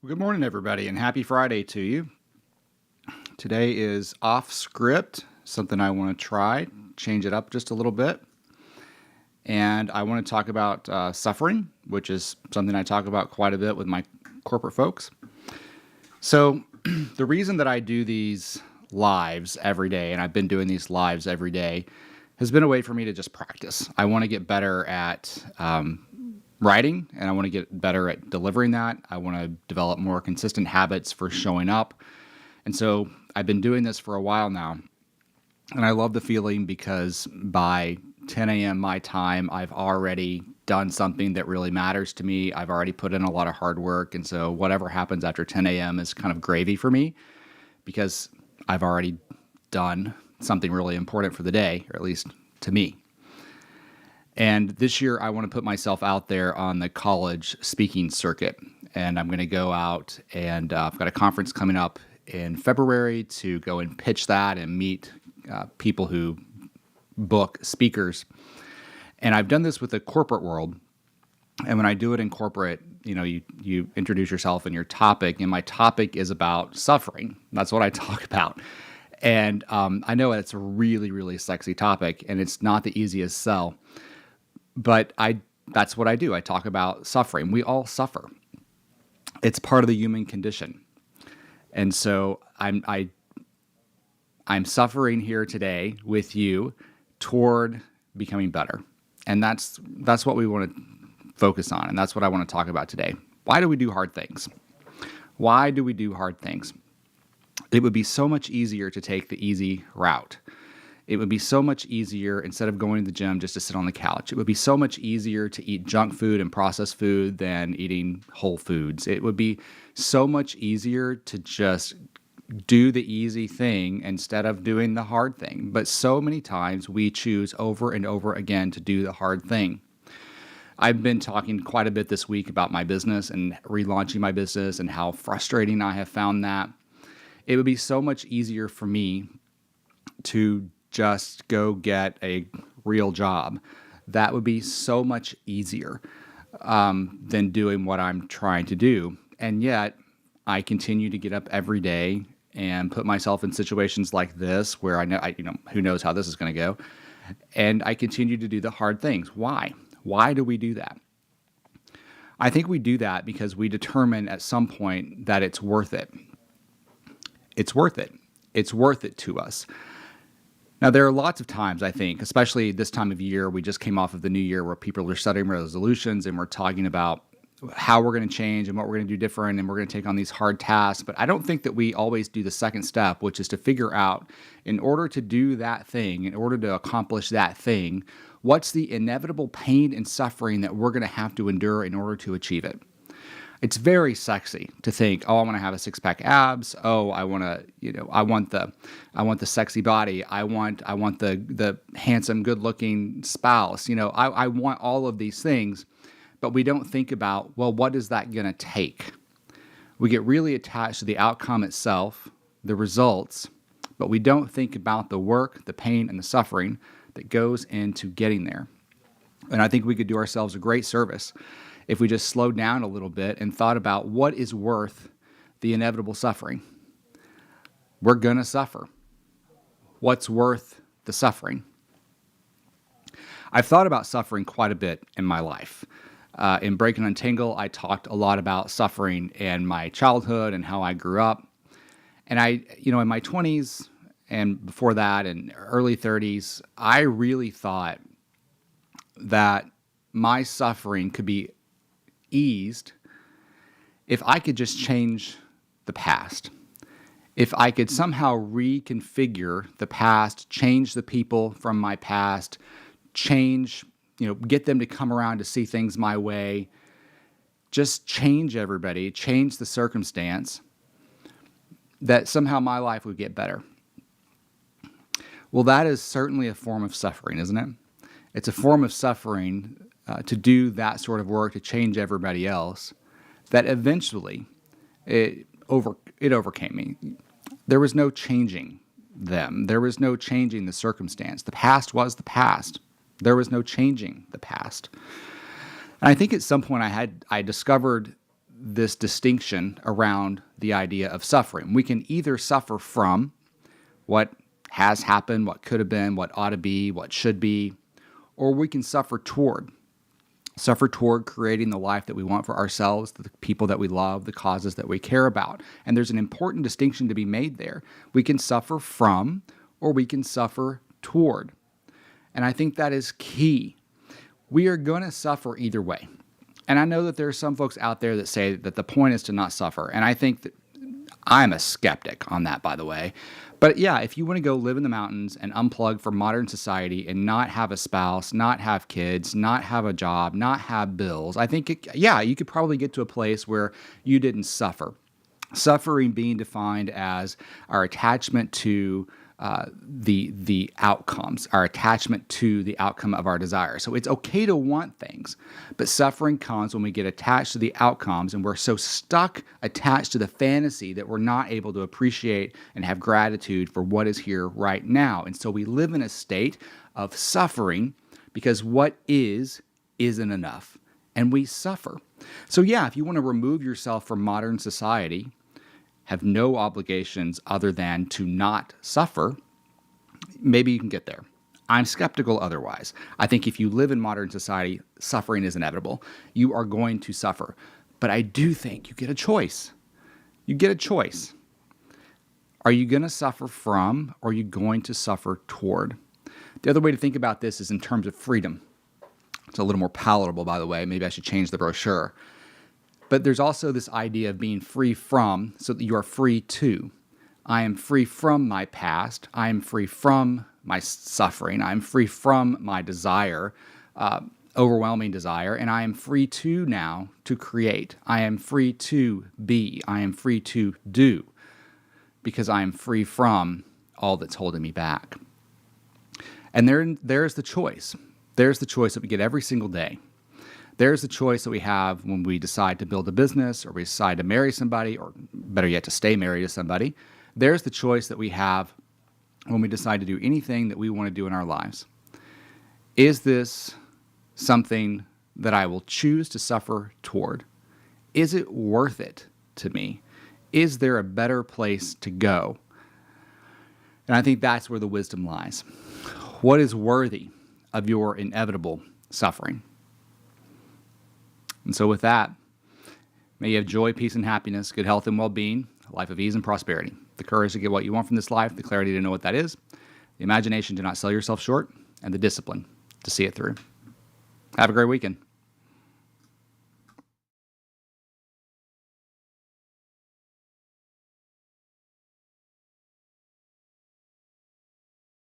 Well, good morning, everybody, and happy Friday to you. Today is off script, something I want to try, change it up just a little bit. And I want to talk about suffering, which is something I talk about quite a bit with my corporate folks. So, the reason that I do these lives every day, and I've been doing these lives every day, has been a way for me to just practice. I want to get better at writing, and I want to get better at delivering that. I want to develop more consistent habits for showing up. And so I've been doing this for a while now. And I love the feeling because by 10 a.m. my time, I've already done something that really matters to me. I've already put in a lot of hard work. And so whatever happens after 10 a.m. is kind of gravy for me because I've already done something really important for the day, or at least to me. And this year, I want to put myself out there on the college speaking circuit. And I'm going to go out and I've got a conference coming up in February to go and pitch that and meet people who book speakers. And I've done this with the corporate world. And when I do it in corporate, you introduce yourself and your topic. And my topic is about suffering. That's what I talk about. And I know it's a really, really sexy topic, and it's not the easiest sell. But that's what I do. I talk about suffering. We all suffer. It's part of the human condition. And so I'm suffering here today with you toward becoming better. And that's what we want to focus on. And that's what I want to talk about today. Why do we do hard things? Why do we do hard things? It would be so much easier to take the easy route. It would be so much easier, instead of going to the gym, just to sit on the couch. It would be so much easier to eat junk food and processed food than eating whole foods. It would be so much easier to just do the easy thing instead of doing the hard thing. But so many times we choose over and over again to do the hard thing. I've been talking quite a bit this week about my business and relaunching my business and how frustrating I have found that. It would be so much easier for me to just go get a real job. That would be so much easier than doing what I'm trying to do. And yet, I continue to get up every day and put myself in situations like this where I know, who knows how this is going to go. And I continue to do the hard things. Why? Why do we do that? I think we do that because we determine at some point that it's worth it. It's worth it. It's worth it to us. Now, there are lots of times, I think, especially this time of year, we just came off of the new year where people are setting resolutions and we're talking about how we're going to change and what we're going to do different and we're going to take on these hard tasks. But I don't think that we always do the second step, which is to figure out, in order to do that thing, in order to accomplish that thing, what's the inevitable pain and suffering that we're going to have to endure in order to achieve it. It's very sexy to think, oh, I want to have a six-pack abs. Oh, I want to, I want the sexy body. I want the handsome, good-looking spouse. I want all of these things, but we don't think about, well, what is that going to take? We get really attached to the outcome itself, the results, but we don't think about the work, the pain, and the suffering that goes into getting there. And I think we could do ourselves a great service if we just slowed down a little bit and thought about what is worth the inevitable suffering. We're going to suffer. What's worth the suffering? I've thought about suffering quite a bit in my life. In Break and Untangle, I talked a lot about suffering in my childhood and how I grew up. And in my 20s and before that and early 30s, I really thought that my suffering could be eased if I could just change the past. If I could somehow reconfigure the past, change the people from my past, get them to come around to see things my way, just change everybody, change the circumstance, that somehow my life would get better. Well, that is certainly a form of suffering, isn't it? It's a form of suffering to do that sort of work, to change everybody else, that eventually it overcame me. There was no changing them. There was no changing the circumstance. The past was the past. There was no changing the past. And I think at some point I discovered this distinction around the idea of suffering. We can either suffer from what has happened, what could have been, what ought to be, what should be, or we can suffer toward creating the life that we want for ourselves, the people that we love, the causes that we care about. And there's an important distinction to be made there. We can suffer from, or we can suffer toward. And I think that is key. We are going to suffer either way. And I know that there are some folks out there that say that the point is to not suffer. And I think that I'm a skeptic on that, by the way. But yeah, if you want to go live in the mountains and unplug from modern society and not have a spouse, not have kids, not have a job, not have bills, I think, you could probably get to a place where you didn't suffer. Suffering being defined as our attachment to the outcomes, our attachment to the outcome of our desire. So it's okay to want things, but suffering comes when we get attached to the outcomes and we're so stuck attached to the fantasy that we're not able to appreciate and have gratitude for what is here right now. And so we live in a state of suffering because what isn't enough, and we suffer. So yeah, if you want to remove yourself from modern society, have no obligations other than to not suffer, maybe you can get there. I'm skeptical otherwise. I think if you live in modern society, suffering is inevitable. You are going to suffer. But I do think you get a choice. You get a choice. Are you going to suffer from, or are you going to suffer toward? The other way to think about this is in terms of freedom. It's a little more palatable, by the way. Maybe I should change the brochure. But there's also this idea of being free from, so that you are free to. I am free from my past. I am free from my suffering. I am free from my desire, overwhelming desire, and I am free to now to create. I am free to be. I am free to do, because I am free from all that's holding me back. And there's the choice. There's the choice that we get every single day. There's the choice that we have when we decide to build a business, or we decide to marry somebody, or better yet, to stay married to somebody. There's the choice that we have when we decide to do anything that we want to do in our lives. Is this something that I will choose to suffer toward? Is it worth it to me? Is there a better place to go? And I think that's where the wisdom lies. What is worthy of your inevitable suffering? And so with that, may you have joy, peace, and happiness, good health and well-being, a life of ease and prosperity, the courage to get what you want from this life, the clarity to know what that is, the imagination to not sell yourself short, and the discipline to see it through. Have a great weekend.